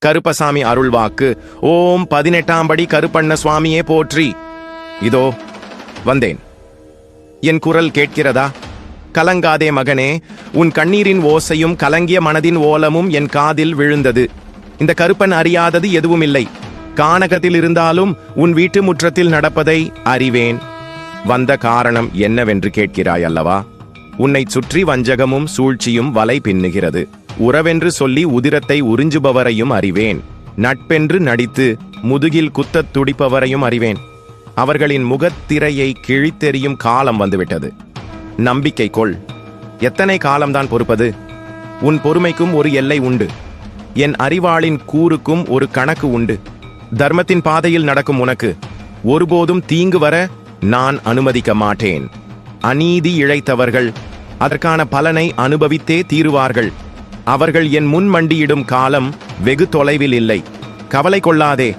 கருப்பசாமி அருள்வாக்கு. ஓம் 18ஆம் படி கருப்பண்ண சுவாமியே போற்றி. இதோ வந்தேன். என் குரல் கேட்கிறதா? கலங்காதே மகனே, உன் கண்ணீரின் ஓசையும் கலங்கிய மனதின் ஓலமும் என் காதில் விழுந்தது. இந்த கருப்பன் அறியாதது எதுவுமில்லை. கானகத்தில் இருந்தாலும் உன் வீட்டு முற்றத்தில் நடப்பதை அறிவேன். வந்த காரணம் என்னவென்று கேட்கிறாய் அல்லவா? உன்னை சுற்றி வஞ்சகமும் சூழ்ச்சியும் வலை பின்னுகிறது. உறவென்று சொல்லி உதிரத்தை உறிஞ்சுபவரையும் அறிவேன். நட்பென்று நடித்து முதுகில் குத்தத் துடிப்பவரையும் அறிவேன். அவர்களின் முகத்திரையை கிழித்தெறியும் காலம் வந்துவிட்டது. நம்பிக்கை கொள். எத்தனை காலம்தான் பொறுப்பது? உன் பொறுமைக்கும் ஒரு எல்லை உண்டு. என் அறிவாளின் கூறுக்கும் ஒரு கணக்கு உண்டு. தர்மத்தின் பாதையில் நடக்கும் உனக்கு ஒருபோதும் தீங்கு வர நான் அனுமதிக்க மாட்டேன். அநீதி இழைத்தவர்கள் அதற்கான பலனை அனுபவித்தே தீருவார்கள். அவர்கள் என் முன் மண்டியிடும் காலம் வெகு தொலைவில் இல்லை. கவலை கொள்ளாதே.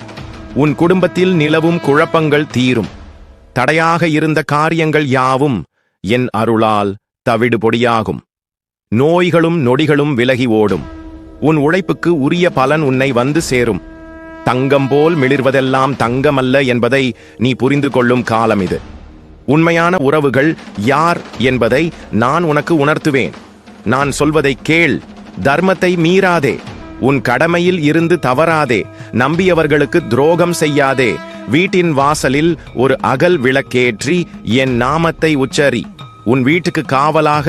உன் குடும்பத்தில் நிலவும் குழப்பங்கள் தீரும். தடையாக இருந்த காரியங்கள் யாவும் என் அருளால் தவிடு பொடியாகும். நோய்களும் நொடிகளும் விலகி ஓடும். உன் உழைப்புக்கு உரிய பலன் உன்னை வந்து சேரும். தங்கம் போல் மிளிர்வதெல்லாம் தங்கமல்ல என்பதை நீ புரிந்து கொள்ளும் காலம் இது. உண்மையான உறவுகள் யார் என்பதை நான் உனக்கு உணர்த்துவேன். நான் சொல்வதை கேள். தர்மத்தை மீறாதே. உன் கடமையில் இருந்து தவறாதே. நம்பியவர்களுக்கு துரோகம் செய்யாதே. வீட்டின் வாசலில் ஒரு அகல் விளக்கேற்றி என் நாமத்தை உச்சரி. உன் வீட்டுக்கு காவலாக,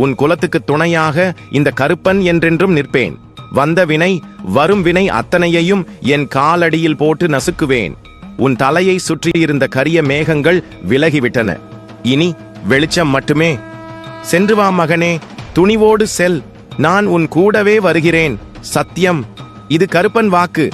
உன் குலத்துக்கு துணையாக இந்த கருப்பன் என்றென்றும் நிற்பேன். வந்த வினை, வரும் வினை அத்தனையையும் என் காலடியில் போட்டு நசுக்குவேன். உன் தலையை சுற்றியிருந்த கரிய மேகங்கள் விலகிவிட்டன. இனி வெளிச்சம் மட்டுமே. சென்று வா மகனே, துணிவோடு செல். நான் உன் கூடவே வருகிறேன். சத்தியம். இது கருப்பன் வாக்கு.